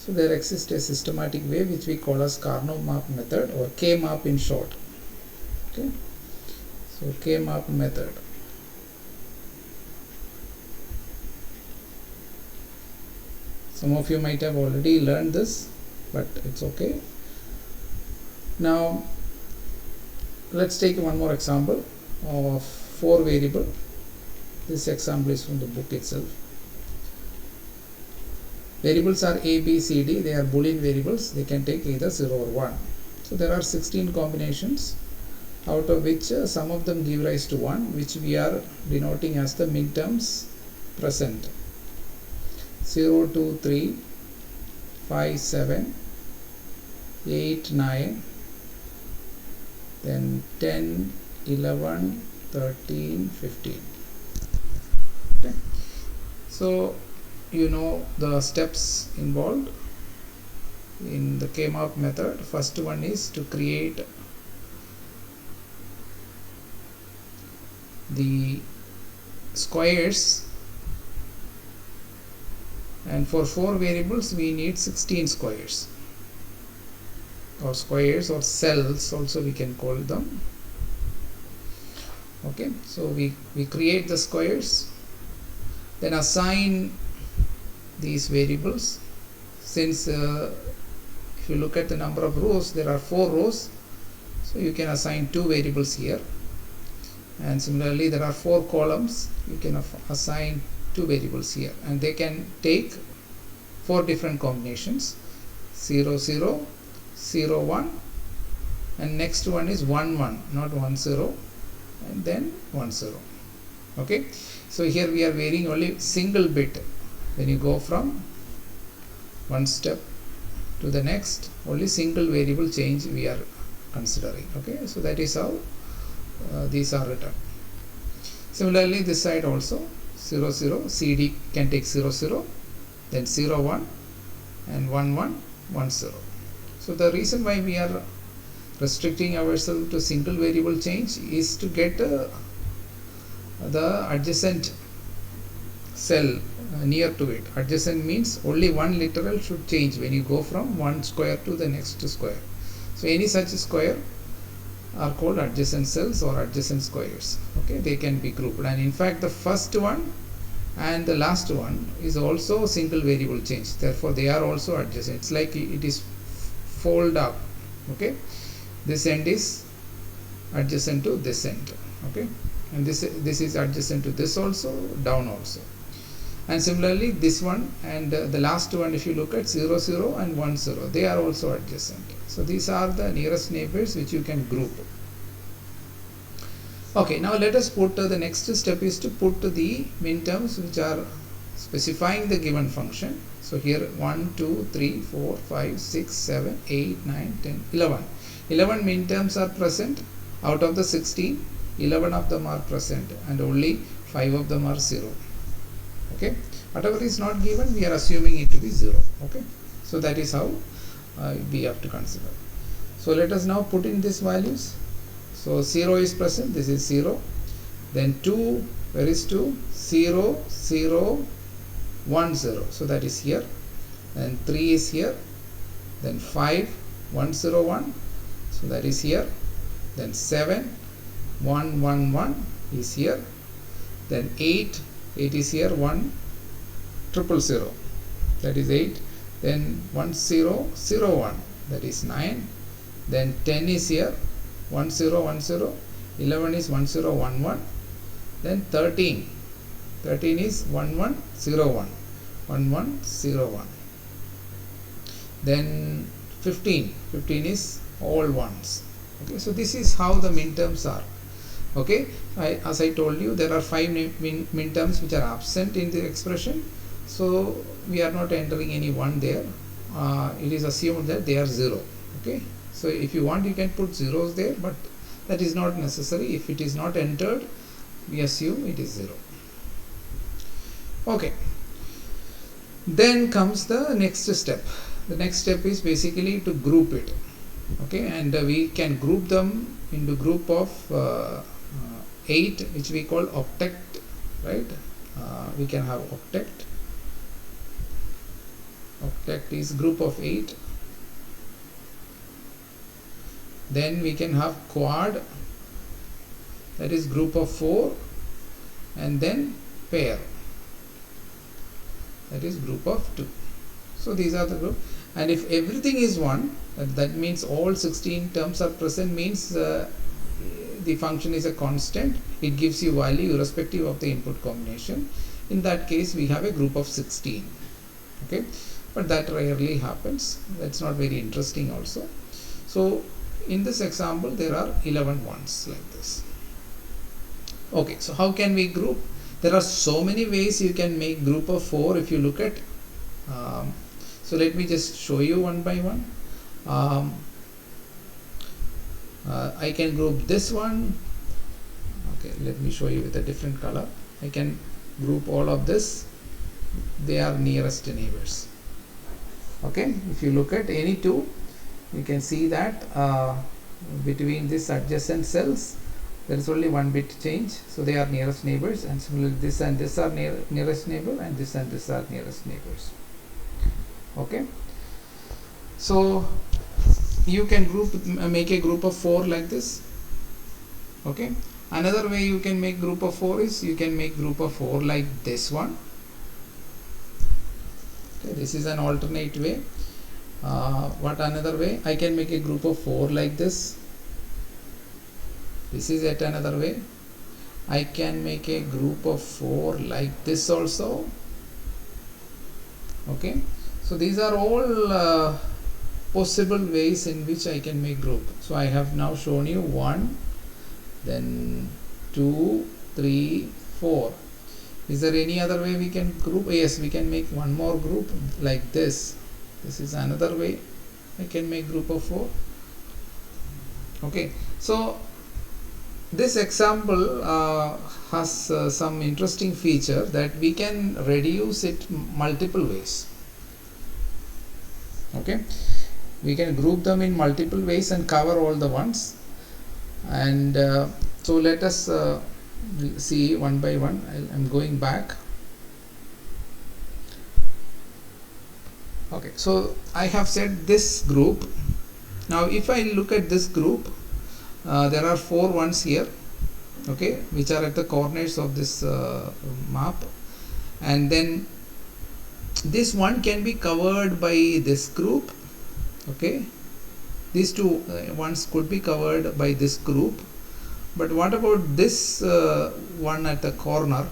So there exists a systematic way which we call as Karnaugh map method, or K-map in short. Okay, so K-map method. Some of you might have already learned this, but it's okay. Now let's take one more example of 4 variable. This example is from the book itself. Variables are A, B, C, D. They are Boolean variables. They can take either 0 or 1. So there are 16 combinations, out of which some of them give rise to 1, which we are denoting as the minterms present. 0, 2, 3, 5, 7, 8, 9, then 10, 11, 13, 15. Okay. So you know the steps involved in the K-map method. First one is to create the squares, and for 4 variables we need 16 squares, or cells also we can call them. Okay, so we create the squares, then assign these variables. Since if you look at the number of rows, there are 4 rows, so you can assign 2 variables here, and similarly there are 4 columns, you can assign 2 variables here, and they can take 4 different combinations: 0, 0, 0, 1, and next one is 1, 1, not 1, 0, and then 1, 0. Okay, so here we are varying only single bit. When you go from one step to the next, only single variable change we are considering. Okay, so that is how these are written. Similarly this side also, 0, 0, CD can take 0, 0, then 0, 1, and 1, 1, 1, 0. So the reason why we are restricting ourselves to single variable change is to get the adjacent cell near to it. Adjacent means only one literal should change when you go from one square to the next square. So any such square are called adjacent cells or adjacent squares. Okay, they can be grouped, and in fact the first one and the last one is also single variable change, therefore they are also adjacent. It's like it is fold up. Okay, this end is adjacent to this end. Okay, and this is adjacent to this also, down also. And similarly this one and the last one, if you look at 0, 0 and 1, 0, they are also adjacent. So these are the nearest neighbors which you can group. Okay, now let us put the next step is to put the minterms which are specifying the given function. So here 1, 2, 3, 4, 5, 6, 7, 8, 9, 10, 11. 11 minterms are present. Out of the 16, 11 of them are present, and only 5 of them are 0. Okay, whatever is not given we are assuming it to be 0. Okay, so that is how we have to consider. So let us now put in these values. So 0 is present, this is 0, then 2, where is 2? 0, 0, 1, 0, so that is here, then 3 is here, then 5, 1, 0, 1, so that is here, then 7, 1, 1, 1 is here, then 8 is here, 1, 0, 0, that is 8, then 1, 0, 0, 1, that is 9, then 10 is here, 1, 0, 1, 0, 11 is 1, 0, 1, 1, then 13 is 1, 1, 0, 1, 1, 1, 0, 1, then 15 is all ones. Okay, so this is how the minterms are. Okay, as I told you, there are 5 minterms which are absent in the expression, so we are not entering any 1 there. It is assumed that they are 0. Okay, so if you want you can put zeros there, but that is not necessary. If it is not entered, we assume it is 0. Okay, then comes the next step. The next step is basically to group it. Okay, and we can group them into group of 8, which we call octet, right? We can have octet. octet is group of 8. Then we can have quad, that is group of 4, and then pair, that is group of 2. So these are the group, and if everything is 1, that means all 16 terms are present, means the function is a constant. It gives you value irrespective of the input combination. In that case we have a group of 16. Okay, but that rarely happens. That's not very interesting also. So in this example there are 11 ones like this. Okay, so how can we group? There are so many ways you can make group of 4 if you look at. So let me just show you one by one. I can group this one. Okay, let me show you with a different color. I can group all of this. They are nearest neighbors. Okay, if you look at any two, you can see that between these adjacent cells there is only one bit change, so they are nearest neighbors, and similarly this and this are nearest neighbor, and this are nearest neighbors. Okay, so you can make a group of 4 like this. Okay, another way you can make group of 4 is you can make group of 4 like this one. Okay, this is an alternate way. What another way? I can make a group of 4 like this. This is yet another way. I can make a group of 4 like this also. Okay, so these are all possible ways in which I can make group. So I have now shown you 1, then 2, 3, 4. Is there any other way we can group? Yes, we can make one more group like this. This is another way I can make group of 4. Okay, so this example has some interesting feature that we can reduce it multiple ways. Okay, we can group them in multiple ways and cover all the ones. And so let us see one by one. I'm going back. Okay, so I have said this group. Now if I look at this group, there are 4 ones here, okay, which are at the corners of this map, and then this one can be covered by this group. Okay, these two ones could be covered by this group, but what about this one at the corner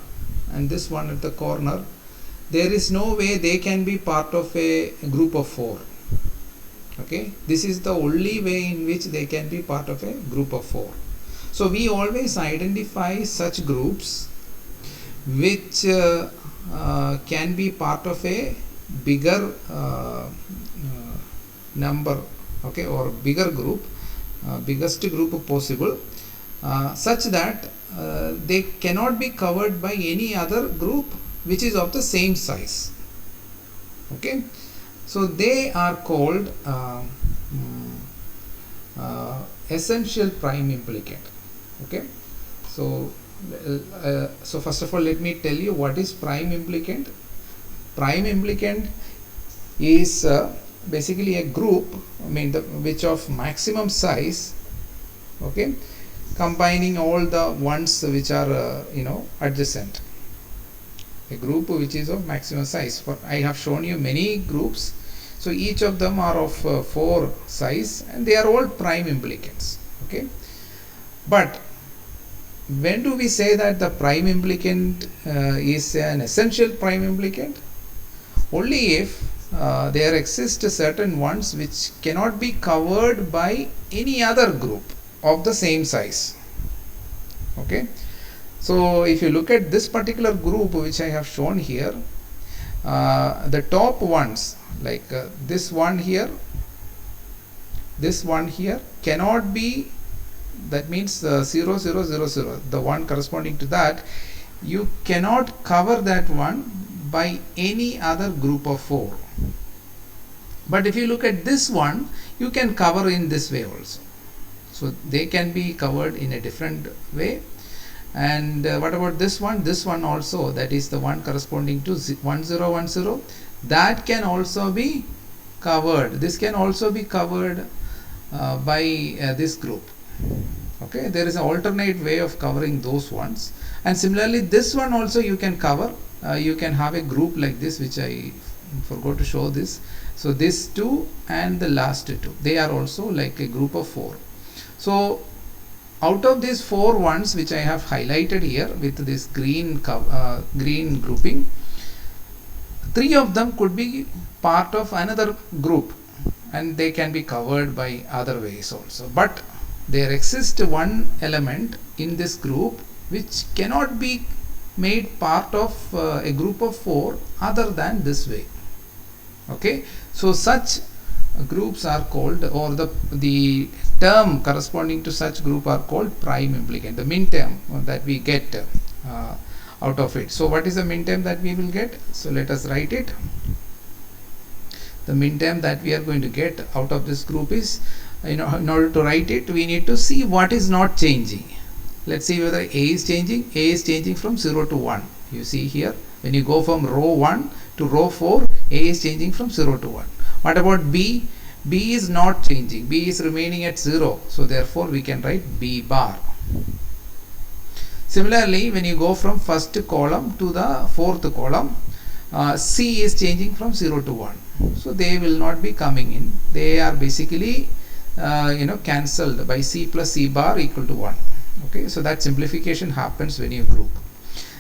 and this one at the corner? There is no way they can be part of a group of 4. Okay, this is the only way in which they can be part of a group of 4. So we always identify such groups which can be part of a bigger number, okay, or bigger group, biggest group possible, such that they cannot be covered by any other group which is of the same size. Okay, so they are called essential prime implicant. Okay, so first of all let me tell you what is prime implicant. Prime implicant is basically a group, I mean which of maximum size, okay, combining all the ones which are adjacent. A group which is of maximum size. I have shown you many groups, so each of them are of 4 size, and they are all prime implicants. Okay, but when do we say that the prime implicant is an essential prime implicant? Only if there exist certain ones which cannot be covered by any other group of the same size. Okay, so if you look at this particular group which I have shown here, the top ones like this one here cannot be, that means 0 0 0 0, the one corresponding to that, you cannot cover that one by any other group of 4. But if you look at this one, you can cover in this way also. So they can be covered in a different way. And what about this one? This one also, that is the one corresponding to 1 0 1 0. that can also be covered. This can also be covered by this group. Okay, there is an alternate way of covering those ones, and similarly this one also you can cover. You can have a group like this, which I forgot to show this. So this two and the last two, they are also like a group of 4. So out of these 4 ones which I have highlighted here with this green green grouping, 3 of them could be part of another group and they can be covered by other ways also. But there exists one element in this group which cannot be made part of a group of 4 other than this way. Okay, so such groups are called, or the term corresponding to such group are called prime implicant, the min term that we get out of it. So what is the min term that we will get? So let us write it. The min term that we are going to get out of this group is, in order to write it, we need to see what is not changing. Let's see whether A is changing. A is changing from 0 to 1. You see here, when you go from row 1 to row 4, A is changing from 0 to 1. What about B? B is not changing. B is remaining at 0. So therefore we can write B bar. Similarly, when you go from first column to the fourth column, C is changing from 0 to 1. So they will not be coming in. They are basically cancelled by C plus C bar equal to 1. Okay, so that simplification happens when you group.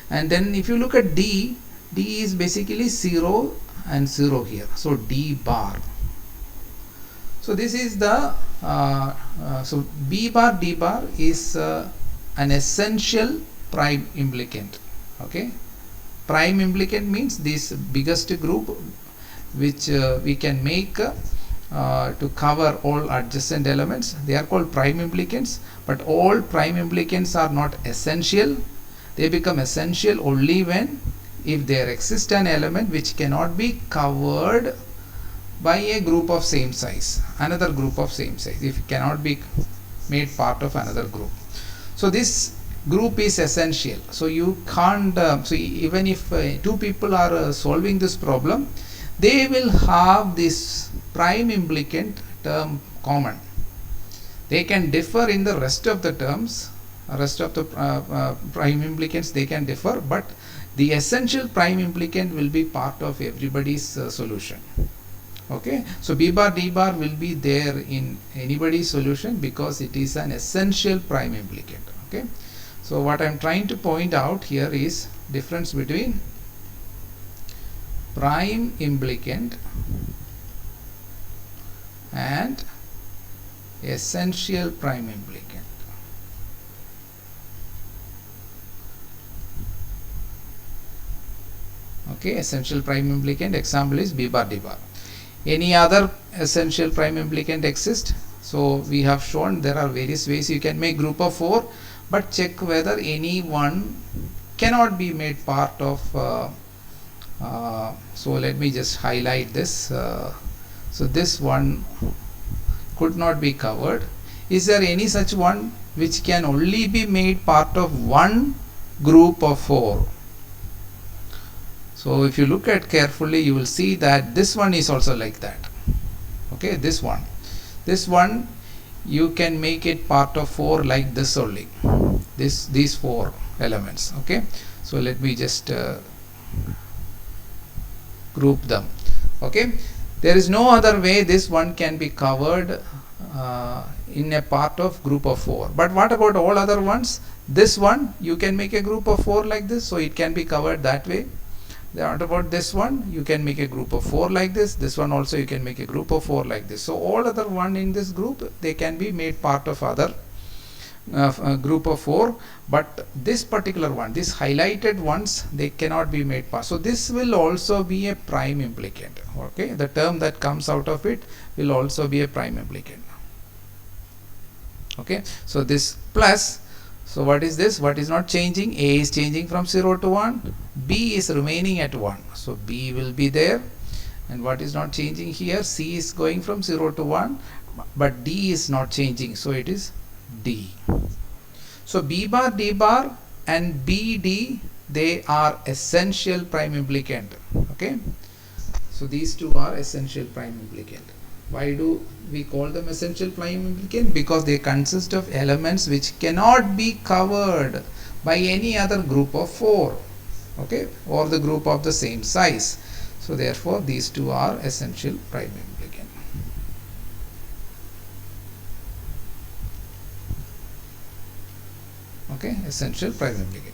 And then if you look at D, D is basically 0 and 0 here. So D bar. So this is the so B bar D bar is an essential prime implicant. Okay, prime implicant means this biggest group which we can make to cover all adjacent elements. They are called prime implicants, but all prime implicants are not essential. They become essential only when, if there exists an element which cannot be covered by a group of same size, another group of same size, if it cannot be made part of another group. So this group is essential. So you can't so even if 2 people are solving this problem, they will have this prime implicant term common. They can differ in the rest of the terms, rest of the prime implicants they can differ, but the essential prime implicant will be part of everybody's solution. Okay, so B bar D bar will be there in anybody's solution because it is an essential prime implicant. Okay, so what I am trying to point out here is difference between prime implicant and essential prime implicant. Okay, essential prime implicant example is B bar D bar. Any other essential prime implicant exist? So we have shown there are various ways you can make group of 4, but check whether any one cannot be made part of so let me just highlight this. So this one could not be covered. Is there any such one which can only be made part of one group of 4? So if you look at carefully, you will see that this one is also like that. Okay, this one you can make it part of 4 like this only, these 4 elements. Okay, so let me just group them. Okay, there is no other way this one can be covered in a part of group of 4. But what about all other ones? This one you can make a group of 4 like this, so it can be covered that way. What about this one? You can make a group of 4 like this. This one also you can make a group of 4 like this. So all other one in this group, they can be made part of other group of 4, but this particular one, this highlighted ones, they cannot be made part. So this will also be a prime implicant. Okay, the term that comes out of it will also be a prime implicant. Okay, so this plus, so what is this? What is not changing? A is changing from 0 to 1. B is remaining at 1. So B will be there. And what is not changing here? C is going from 0 to 1. But D is not changing. So it is D. So B bar, D bar and BD, they are essential prime implicant. Okay. So these two are essential prime implicant. Why do we call them essential prime implicant? Because they consist of elements which cannot be covered by any other group of 4, okay, or the group of the same size. So therefore these two are essential prime implicant. Okay, essential prime implicant.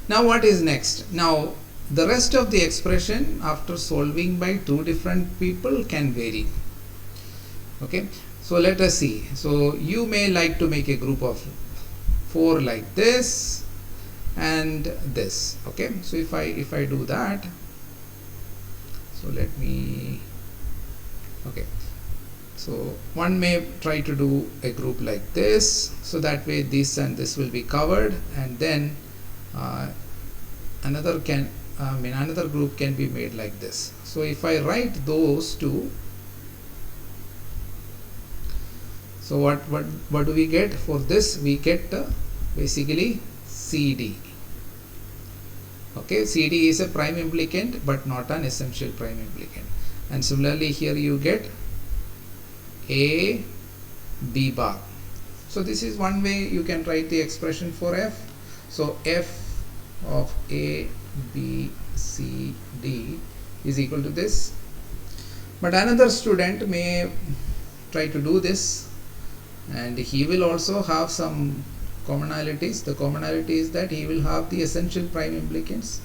Now what is next? Now the rest of the expression after solving by two different people can vary. Okay, so let us see. So you may like to make a group of 4 like this and this. Okay, so if I do that, so let me, okay, so one may try to do a group like this, so that way this and this will be covered, and then another group can be made like this. So if I write those two, so what do we get for this? We get basically CD. Okay, CD is a prime implicant but not an essential prime implicant. And similarly here you get A, B bar. So this is one way you can write the expression for F. So F of A, B, C, D is equal to this. But another student may try to do this, and he will also have some commonalities. The commonality is that he will have the essential prime implicants.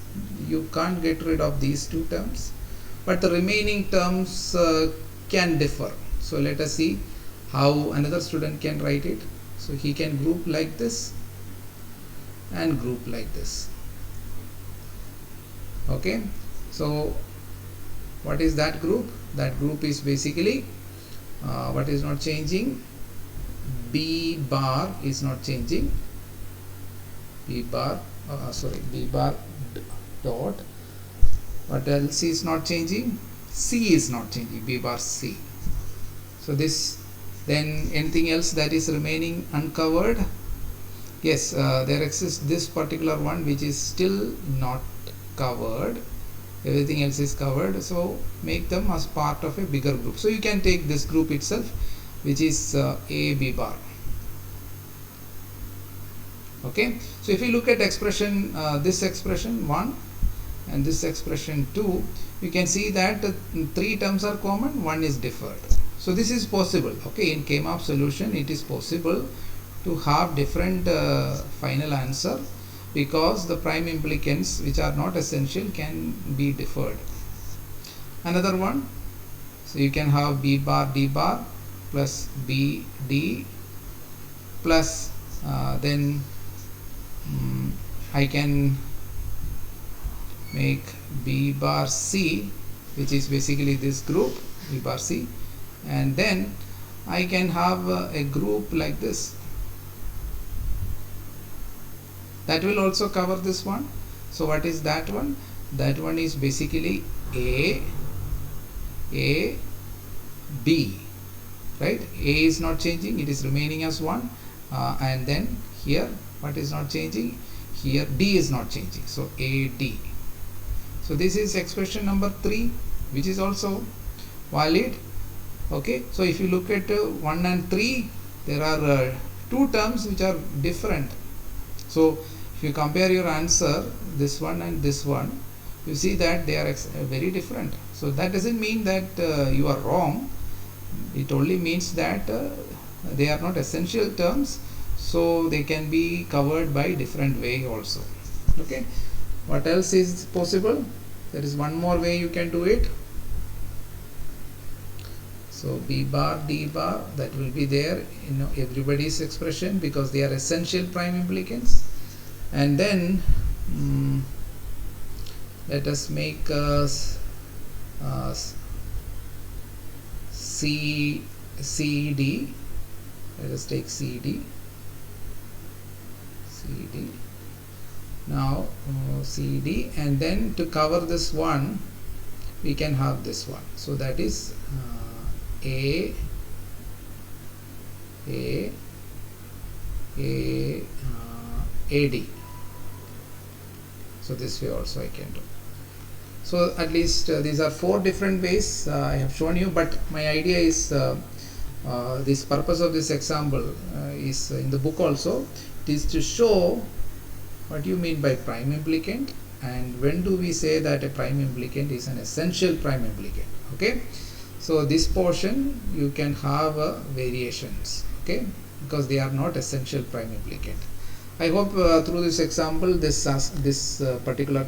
You can't get rid of these two terms, but the remaining terms can differ. So let us see how another student can write it. So he can group like this and group like this. Okay, so what is that group? That group is basically what is not changing? B bar is not changing. B bar dot. What else is not changing? C is not changing. B bar C. So this, then anything else that is remaining uncovered? Yes, there exists this particular one which is still not covered. Everything else is covered. So make them as part of a bigger group. So you can take this group itself, which is A, B bar. Okay, so if you look at expression, this expression 1 and this expression 2, you can see that 3 terms are common, 1 is deferred. So this is possible. Okay, in K-MAP solution it is possible to have different final answer, because the prime implicants which are not essential can be deferred. Another one, so you can have B bar D bar plus B D plus then I can make B bar C, which is basically this group B bar C, and then I can have a group like this that will also cover this one. So what is that one? That one is basically A, B, right? A is not changing, it is remaining as 1, and then here what is not changing? Here D is not changing, so A, D. So this is expression number 3, which is also valid. Okay, so if you look at 1 and 3, there are 2 terms which are different. So if you compare your answer, this one and this one, you see that they are very different. So that doesn't mean that you are wrong. It only means that they are not essential terms, so they can be covered by different way also. Okay, what else is possible? There is one more way you can do it. So B bar D bar, that will be there in everybody's expression because they are essential prime implicants. And then let us make CD. Let us take CD. Now CD, and then to cover this one we can have this one. So that is AD. So this way also I can do. So at least these are 4 different ways I have shown you, but my idea is this purpose of this example is in the book also. It is to show what you mean by prime implicant and when do we say that a prime implicant is an essential prime implicant. Okay, so this portion you can have variations, okay, because they are not essential prime implicant. I hope through this example this particular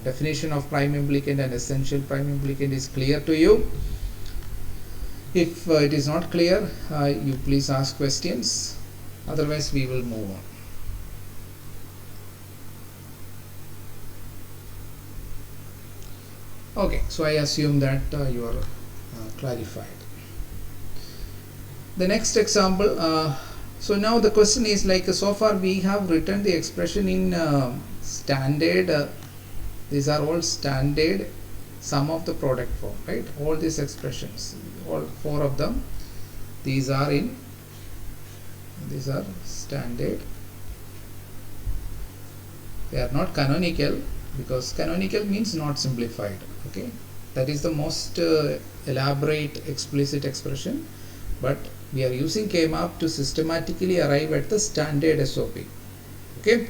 definition of prime implicant and essential prime implicant is clear to you. If it is not clear, you please ask questions, otherwise we will move on. Okay, so I assume that you are clarified. The next example, so now the question is like, so far we have written the expression in standard, these are all standard sum of the product form, right? All these expressions, all 4 of them, these are standard. They are not canonical, because canonical means not simplified. Okay, that is the most elaborate explicit expression, but we are using K-map to systematically arrive at the standard SOP. Okay,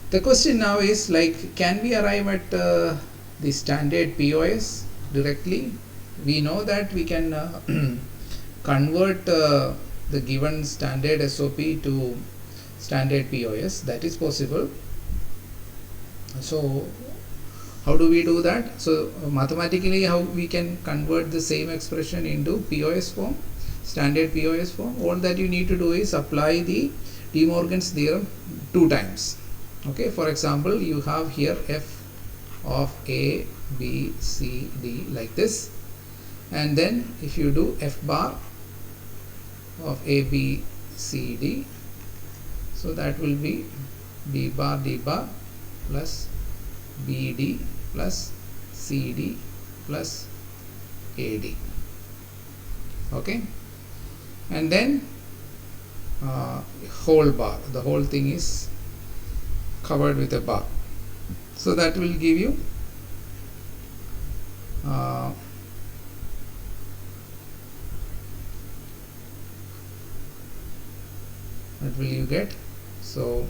the question now is like, can we arrive at the standard POS directly? We know that we can convert the given standard SOP to standard POS. That is possible. So how do we do that? So mathematically, how we can convert the same expression into POS form, standard POS form? All that you need to do is apply the De Morgan's theorem 2 times. Okay, for example, you have here f of a, b, c, d like this, and then if you do f bar of a, b, c, d, so that will be b bar d bar plus bd plus cd plus ad. Okay, and then whole bar, the whole thing is covered with a bar, so that will give you what will you get? So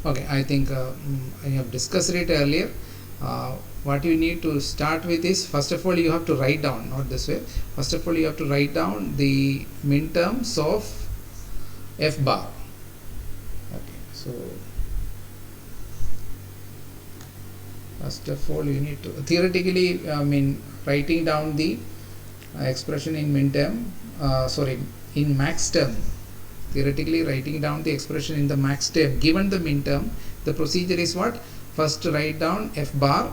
okay, I think I have discussed it earlier. What you need to start with is, first of all you have to write down, not this way, first of all you have to write down the min terms of f bar. Okay, so first of all you need to theoretically, writing down the expression in min term, in max term, theoretically writing down the expression in the max term given the min term, the procedure is what? First write down f bar,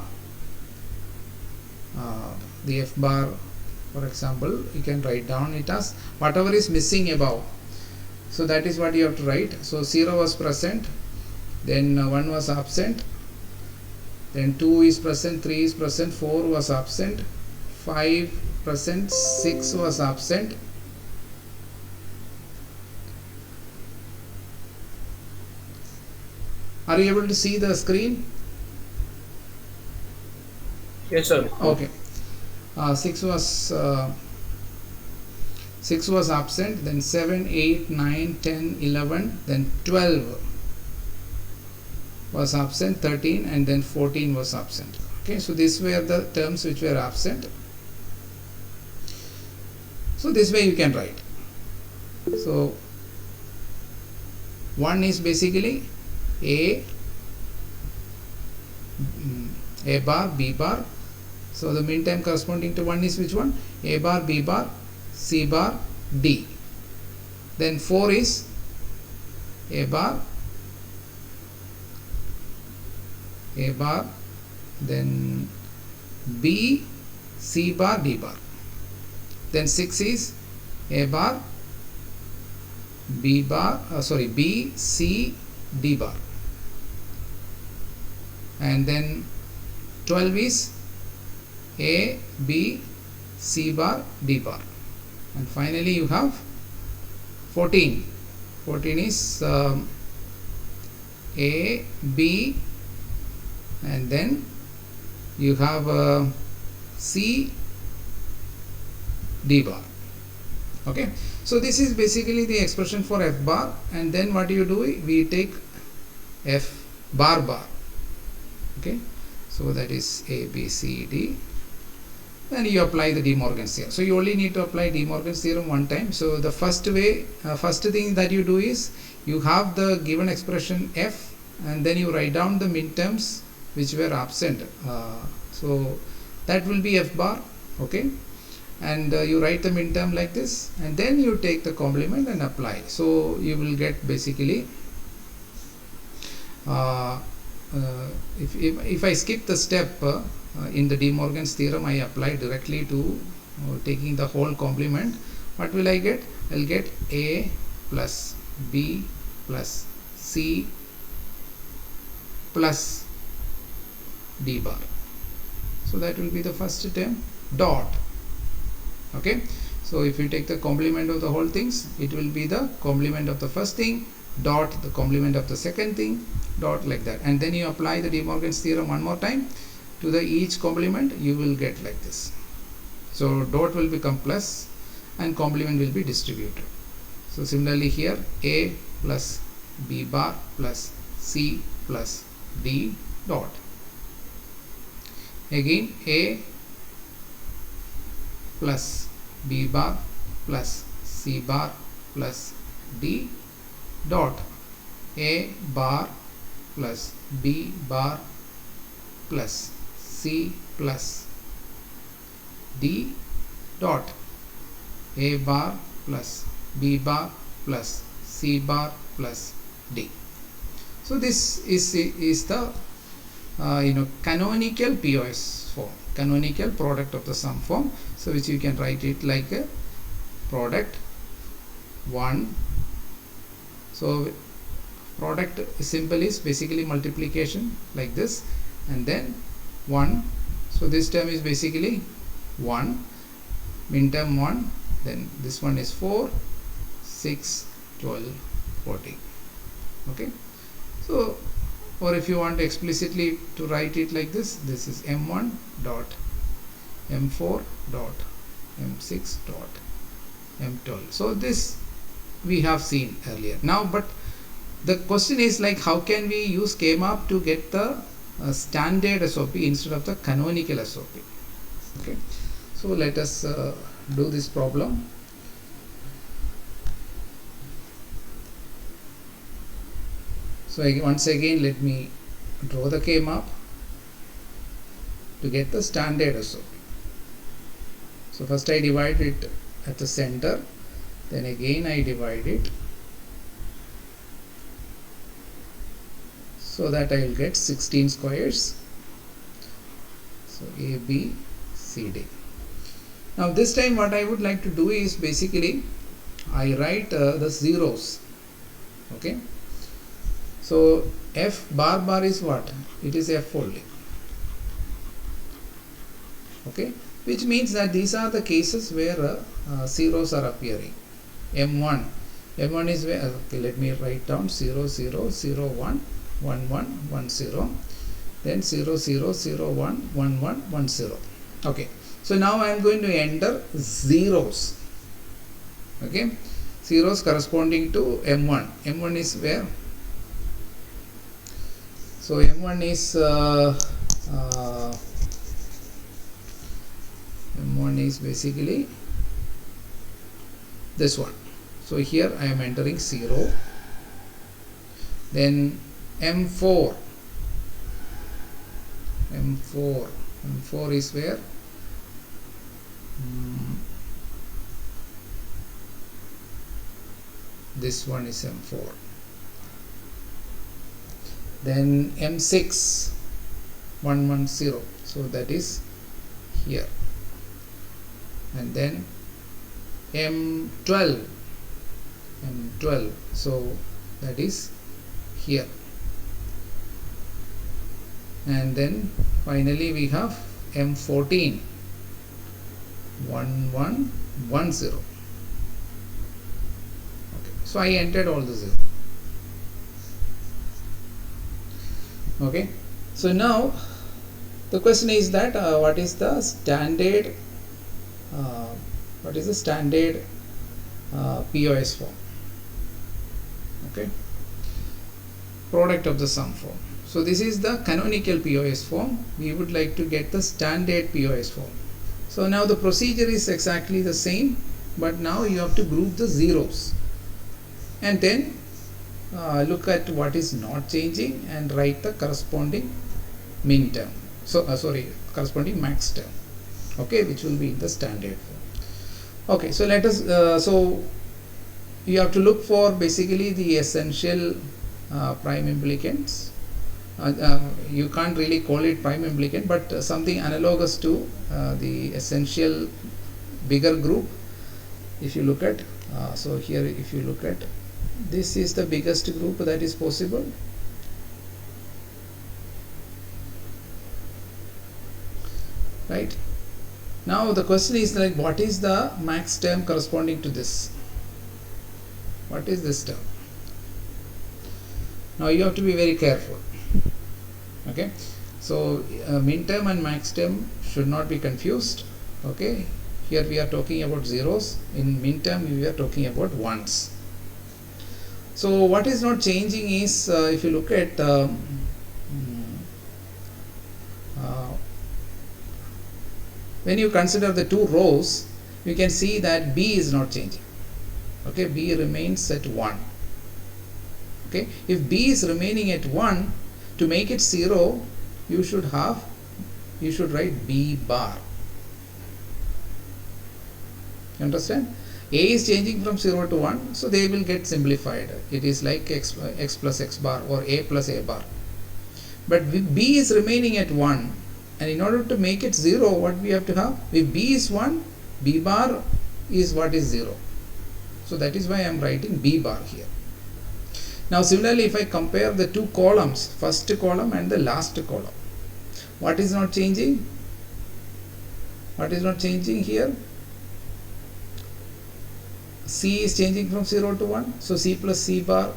the f bar, for example, you can write down it as whatever is missing above. So that is what you have to write. So 0 was present, then 1 was absent, then 2 is present, 3 is present, 4 was absent, 5 present, 6 was absent. Are you able to see the screen? Yes, sir. Okay. 6 was absent, then 7, 8, 9, 10, 11, then 12 was absent, 13, and then 14 was absent. Okay, so these were the terms which were absent. So this way you can write. So 1 is basically A bar, B bar. So the mean time corresponding to 1 is which one? A bar, B bar, C bar, D. Then 4 is A bar, then B, C bar, D bar. Then 6 is A bar, B, C, D bar. And then 12 is A, B, C bar, D bar. And finally you have 14. 14 is A, B, and then you have C, D bar. Okay, so this is basically the expression for F bar, and then what you do, we take F bar bar. Okay, so that is A, B, C, D. Then you apply the De Morgan's theorem. So you only need to apply De Morgan's theorem one time. So the first thing that you do is you have the given expression F, and then you write down the minterms which were absent. So that will be F bar. Okay, and you write the minterm like this, and then you take the complement and apply. So you will get basically if I skip the step in the De Morgan's theorem, I apply directly to taking the whole complement. What will I get? I'll get A plus B plus C plus D bar. So that will be the first term, dot. Okay, so if you take the complement of the whole things, it will be the complement of the first thing, dot the complement of the second thing, dot, like that. And then you apply the De Morgan's theorem one more time to the each complement. You will get like this. So dot will become plus and complement will be distributed. So similarly here, A plus B bar plus C plus D dot. Again, A plus B bar plus C bar plus D dot. A bar plus B bar plus C plus D dot. A bar plus B bar plus C bar plus D. So this is the canonical POS form, canonical product of the sum form. So which you can write it like a product 1. So product symbol is basically multiplication like this, and then 1. So this term is basically 1, minterm 1, then this one is 4, 6, 12, 14. Okay, so, or if you want explicitly to write it like this, this is M1 dot M4 dot M6 dot M12. So this we have seen earlier. Now, but the question is like, how can we use K-map to get the standard SOP instead of the canonical SOP? Okay, so let us do this problem. So once again, let me draw the K-map to get the standard SOP. So first I divide it at the center, then again I divide it, so that I will get 16 squares. So A, B, C, D. Now this time what I would like to do is basically I write the zeros. Okay, so F bar bar is what? It is F only. Okay, which means that these are the cases where zeros are appearing. M1 is where, okay, let me write down 0 0 0 1 1 1 1 0, then 0 0 0 1 1 1 1 0. Okay, so now I am going to enter zeros. Okay, zeros corresponding to M1. M1 is where? So M1 is M1 is basically this one. So here I am entering 0. Then M4 is where? This one is M4. Then M6 110, so that is here. And then M12, so that is here. And then finally we have M14 1110. Okay, so I entered all the zeros. Okay, so now the question is that what is the standard POS form? Okay, product of the sum form. So this is the canonical POS form. We would like to get the standard POS form. So now the procedure is exactly the same, but now you have to group the zeros and then look at what is not changing and write the corresponding min term. So corresponding max term. Okay, which will be in the standard form. Okay, so let us so you have to look for basically the essential prime implicants. You can't really call it prime implicant, but something analogous to the essential bigger group. If you look at so here, if you look at, this is the biggest group that is possible. Right, now the question is like, what is the max term corresponding to this? What is this term? Now you have to be very careful. Okay, so min term and max term should not be confused. Okay, here we are talking about zeros. In min term we are talking about ones. So what is not changing is if you look at when you consider the two rows, you can see that B is not changing. Okay, B remains at 1. Okay, if B is remaining at 1, to make it 0, you should write B bar. You understand? A is changing from 0 to 1, so they will get simplified. It is like x plus x bar or A plus A bar. But B is remaining at 1, and in order to make it 0, what we have to have? If B is 1, B bar is what is 0. So that is why I am writing B bar here. Now similarly, if I compare the two columns, first column and the last column, what is not changing? What is not changing here? C is changing from 0 to 1, so C plus C bar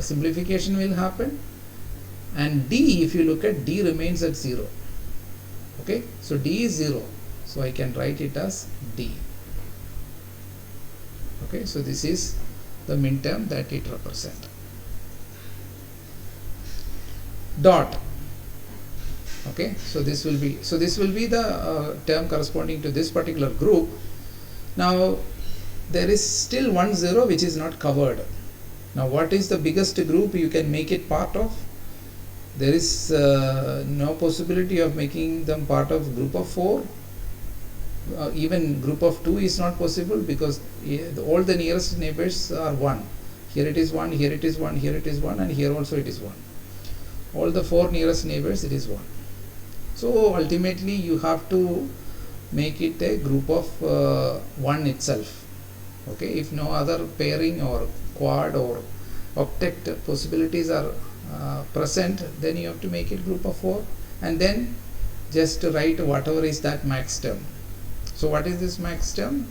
simplification will happen, and D, if you look at, D remains at 0. Okay, so D is 0, so I can write it as D. Okay, so this is the min term that it represents. Dot. Okay, so this will be the term corresponding to this particular group. Now there is still 1 0 which is not covered. Now what is the biggest group you can make it part of? There is no possibility of making them part of group of 4. Even group of 2 is not possible, because all the nearest neighbors are 1. Here it is 1, here it is 1, here it is 1, and here also it is 1. All the 4 nearest neighbors, it is 1. So ultimately you have to make it a group of 1 itself. Okay, if no other pairing or quad or octet possibilities are present, then you have to make it group of 4, and then just write whatever is that max term. So what is this max term?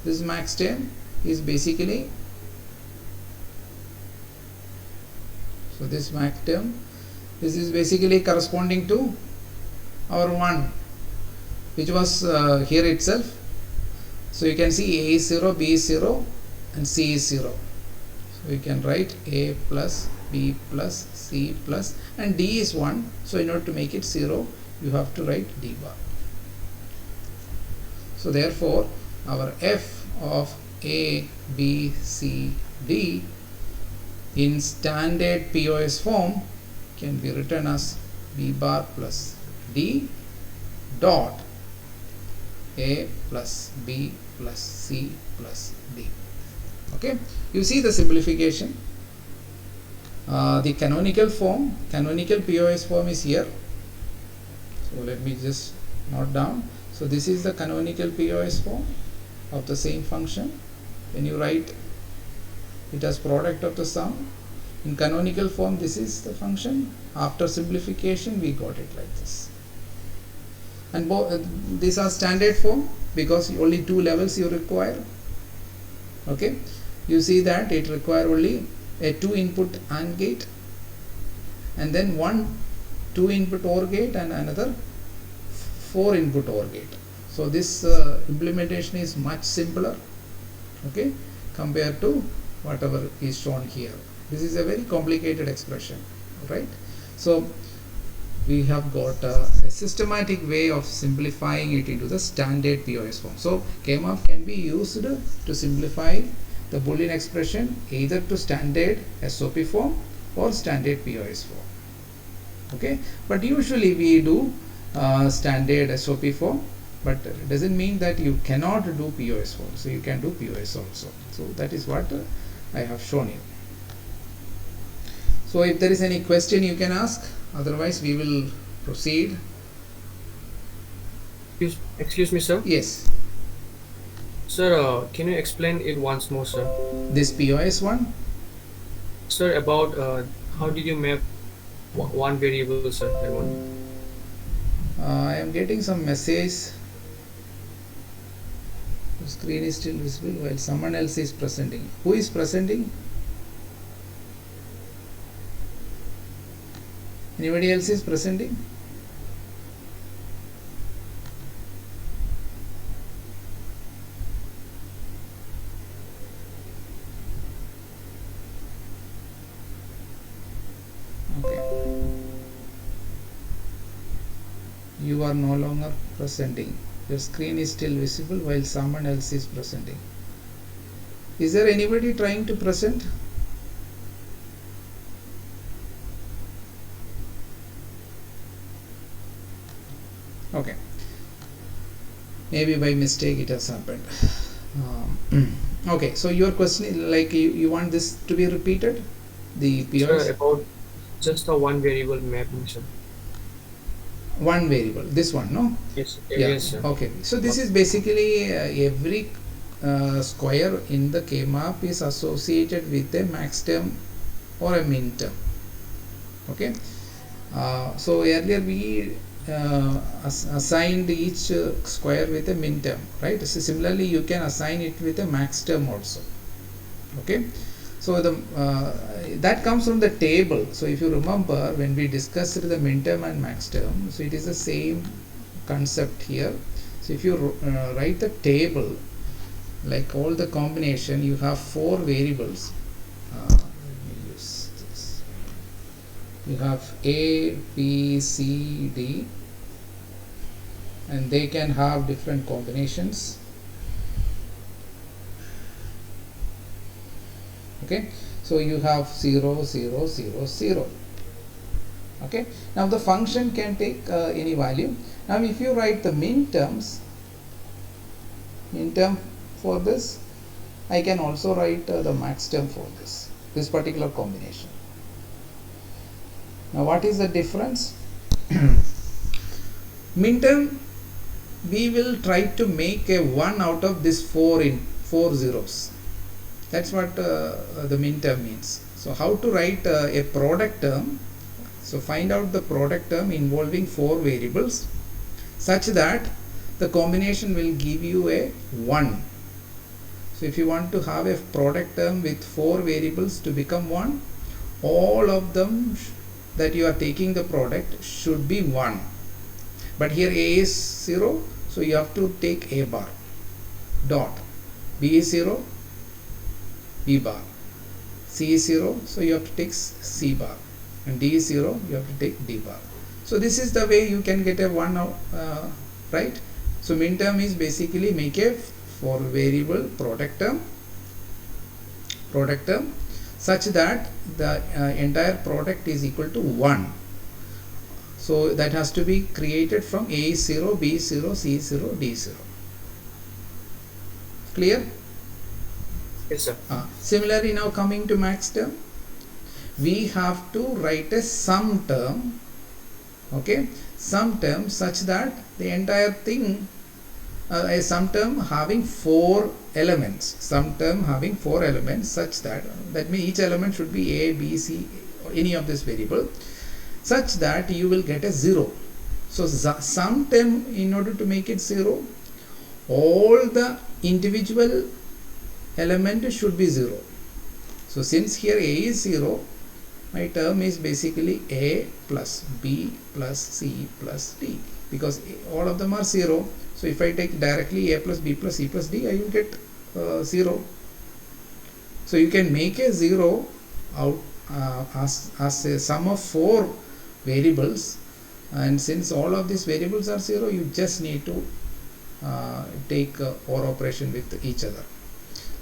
This max term is basically, so this max term, this is basically corresponding to our 1 which was here itself. So you can see A is 0, B is 0, and C is 0. So you can write A plus B plus C plus, and D is 1. So in order to make it 0, you have to write D bar. So therefore our F of A, B, C, D in standard POS form can be written as B bar plus D dot A plus B plus C plus D. Okay, you see the simplification. The canonical POS form is here. So let me just note down. So this is the canonical POS form of the same function. When you write it as product of the sum, in canonical form this is the function. After simplification we got it like this. And these are standard form because only 2 levels you require. Okay, you see that it require only a 2 input AND gate and then 1 2 input OR gate and another 4 input OR gate. So this implementation is much simpler, okay, compared to whatever is shown here. This is a very complicated expression, right? So we have got a systematic way of simplifying it into the standard POS form. So K-map can be used to simplify the Boolean expression either to standard SOP form or standard POS form, okay. But usually we do standard SOP form, but it doesn't mean that you cannot do POS form. So you can do POS also. So that is what I have shown you. So if there is any question you can ask, otherwise we will proceed. Excuse me, sir. Yes. Sir, can you explain it once more, sir? This POS one? Sir, about how did you map one variable, sir? That one. I am getting some message. The screen is still visible while someone else is presenting. Who is presenting? Anybody else is presenting? Okay. You are no longer presenting. Your screen is still visible while someone else is presenting. Is there anybody trying to present? Okay. Maybe by mistake it has happened. Okay, so your question is like you want this to be repeated? The POS? Sir, about just a one variable mapping, sir. One variable, this one, no? Yes, Yeah. yes, sir. Okay, so this is basically every square in the K-map is associated with a max term or a min term. Okay, so earlier we assigned each square with a min term, right? So similarly you can assign it with a max term also. Okay, so the that comes from the table. So if you remember when we discussed the min term and max term, so it is the same concept here. So if you write the table, like all the combination, you have 4 variables. Let me use this. You have A, B, C, D, and they can have different combinations. Okay, so you have 0, 0, 0, 0. Okay, now the function can take any value. Now if you write the min term for this, I can also write the max term for this particular combination. Now what is the difference? Min term, we will try to make a 1 out of this 4 zeros. That's what the min term means. So how to write a product term? So find out the product term involving 4 variables such that the combination will give you a 1. So if you want to have a product term with 4 variables to become 1, all of them that you are taking the product should be 1. But here A is 0, so you have to take A bar dot. B is 0, B bar. C is 0, so you have to take C bar, and D is 0, you have to take D bar. So this is the way you can get a 1 right? So min term is basically make a 4 variable product term such that the entire product is equal to 1. So that has to be created from A is 0, B is 0, C is 0, D is 0. Clear? Yes, sir. Similarly, now coming to max term, we have to write a sum term. Okay, sum term such that the entire thing, a sum term having 4 elements. Sum term having 4 elements such that means each element should be A, B, C, or any of this variable, such that you will get a 0. So sum term, in order to make it 0, all the individual element should be 0. So since here A is 0, my term is basically a plus b plus c plus d, because all of them are 0. So if I take directly a plus b plus c plus d, I will get 0. So you can make a 0 out as a sum of 4 variables, and since all of these variables are 0, you just need to take OR operation with each other.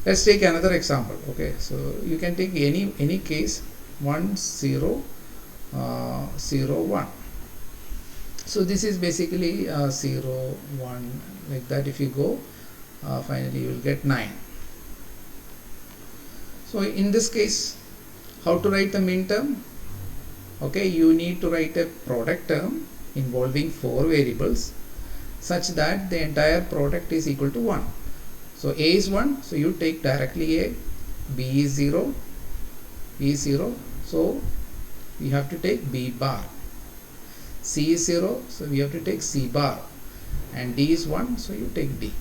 Let's take another example. Okay, so you can take any case 1 0 0 1. So this is basically 0 1, like that. If you go finally you will get 9. So in this case, how to write the minterm? Okay, you need to write a product term involving 4 variables such that the entire product is equal to 1. So a is 1, so you take directly a, b is 0, b is 0, so we have to take b bar, c is 0, so we have to take c bar, and d is 1, so you take d.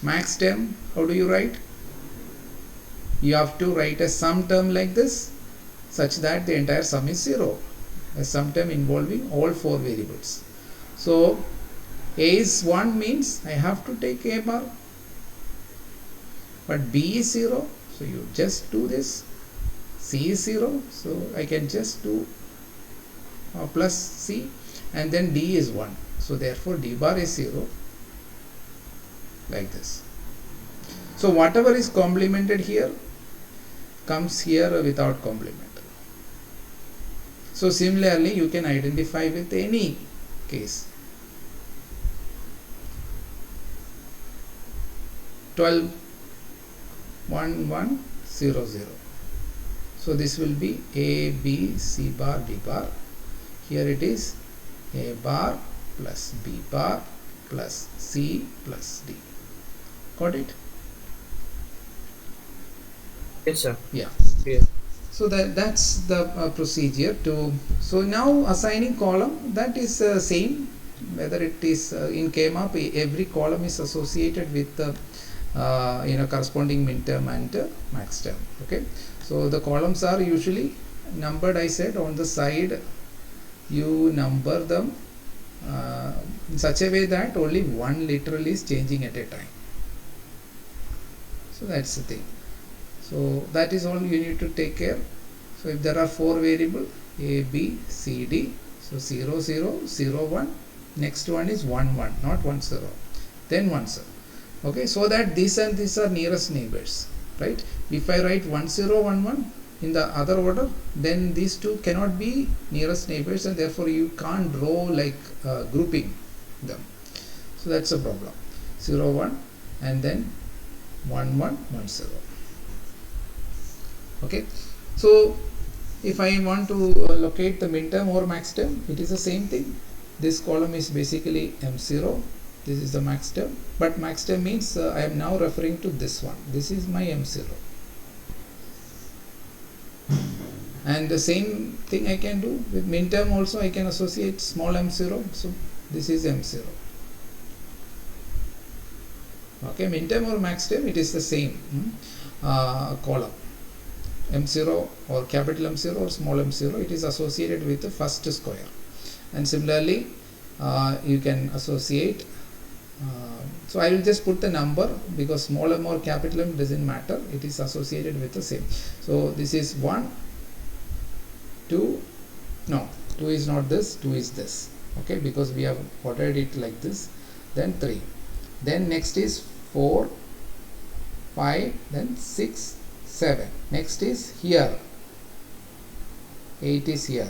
Max term, how do you write? You have to write a sum term like this such that the entire sum is 0, a sum term involving all 4 variables. So a is 1 means I have to take a bar, but b is 0, so you just do this. C is 0, so I can just do plus c, and then d is 1, so therefore d bar is 0, like this. So whatever is complemented here comes here without complement. So similarly you can identify with any case. 12 1 1 0 0. So this will be a b c bar d bar. Here it is a bar plus b bar plus c plus d. Got it? Yes, sir. Yeah. Yes. So that's the procedure to. So now assigning column, that is same whether it is in K-map, every column is associated with the corresponding minterm and max term. Okay, so the columns are usually numbered. I said on the side you number them in such a way that only one literal is changing at a time. So that's the thing. So that is all you need to take care. So if there are 4 variables a b c d, so 0 0 0 1, next one is 1 1, not 1 0, then 1 0. Okay, so that these and these are nearest neighbors, right? If I write 1 0 1 1 in the other order, then these two cannot be nearest neighbors, and therefore you can't draw like grouping them. So that's a problem. 0 1 and then 1 1 1 0. Okay, so if I want to locate the minterm or max term, it is the same thing. This column is basically M0, this is the max term, but max term means I am now referring to this one. This is my M0, and the same thing I can do with minterm also. I can associate small m0, so this is m0. Okay, minterm or max term, it is the same column. M0 or capital M0 or small m0, it is associated with the first square. And similarly you can associate, so I will just put the number because small m or capital M doesn't matter, it is associated with the same. So this is 1 2, no, 2 is not this, 2 is this, okay, because we have ordered it like this. Then 3, then next is 4 5, then 6 7, next is here, 8 is here,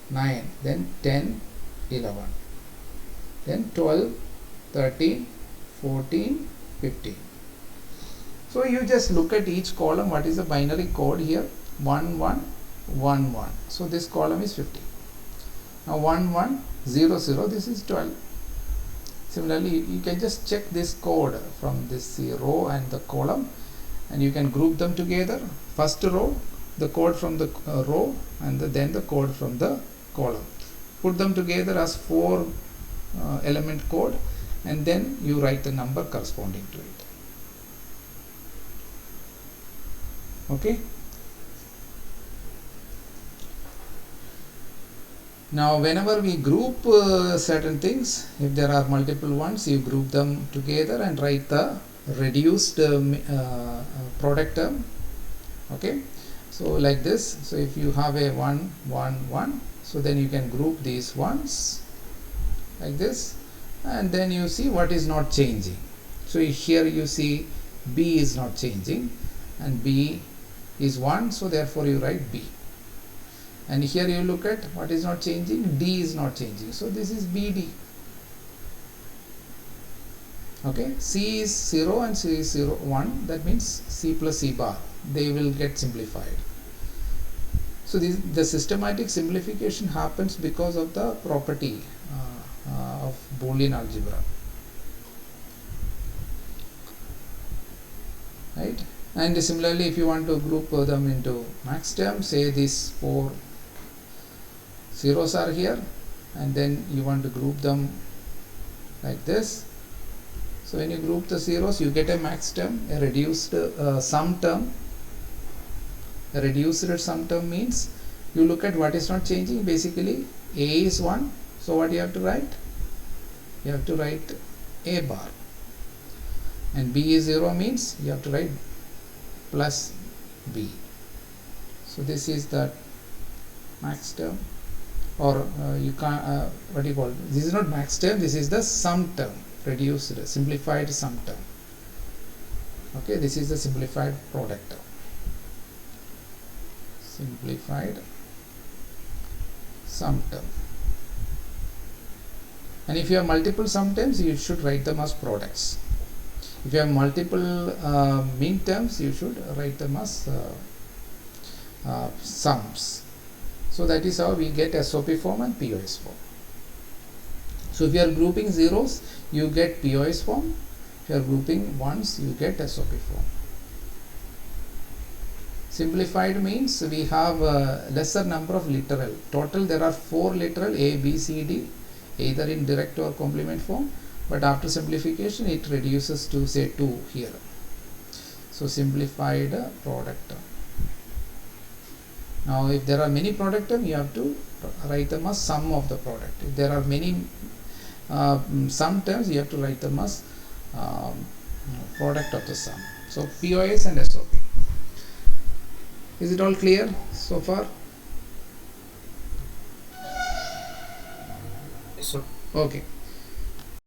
9, then 10 11, then 12 13 14 15. So you just look at each column, what is the binary code here, 1 1 1 1, so this column is 50. Now 1 1 0 0, this is 12. Similarly you can just check this code from this row and the column, and you can group them together. First row, the code from the row, and then the code from the column. Put them together as 4 element code, and then you write the number corresponding to it. Okay. Now whenever we group certain things, if there are multiple ones, you group them together and write the reduced product term. Okay, so like this. So if you have a 1 1 1, so then you can group these ones like this, and then you see what is not changing. So here you see B is not changing, and B is 1, so therefore you write B. And here you look at what is not changing, D is not changing, so this is BD. Okay, C is 0 and C is 0 1, that means C plus C bar, they will get simplified. So the systematic simplification happens because of the property of Boolean algebra, right? And similarly, if you want to group them into max terms, say these 4 zeros are here, and then you want to group them like this. So when you group the zeros, you get a max term, a reduced sum term. A reduced sum term means you look at what is not changing. Basically, A is 1, so what you have to write? You have to write A bar. And B is 0 means you have to write plus B. So this is the max term, or you can't, what do you call it? This is not max term, this is the sum term, reduced, simplified sum term. Okay, this is the simplified product term. Simplified sum term. And if you have multiple sum terms, you should write them as products. If you have multiple mean terms, you should write them as sums. So that is how we get SOP form and POS form. So if you are grouping zeros, you get POS form. If you are grouping ones, you get SOP form. Simplified means we have a lesser number of literal. Total there are 4 literal A, B, C, D, either in direct or complement form. But after simplification, it reduces to say 2 here. So simplified product term. Now if there are many product term, you have to write them as sum of the product. If there are many sum terms, you have to write them as product of the sum. So POS and SOP. Is it all clear so far? Yes, sir. Okay.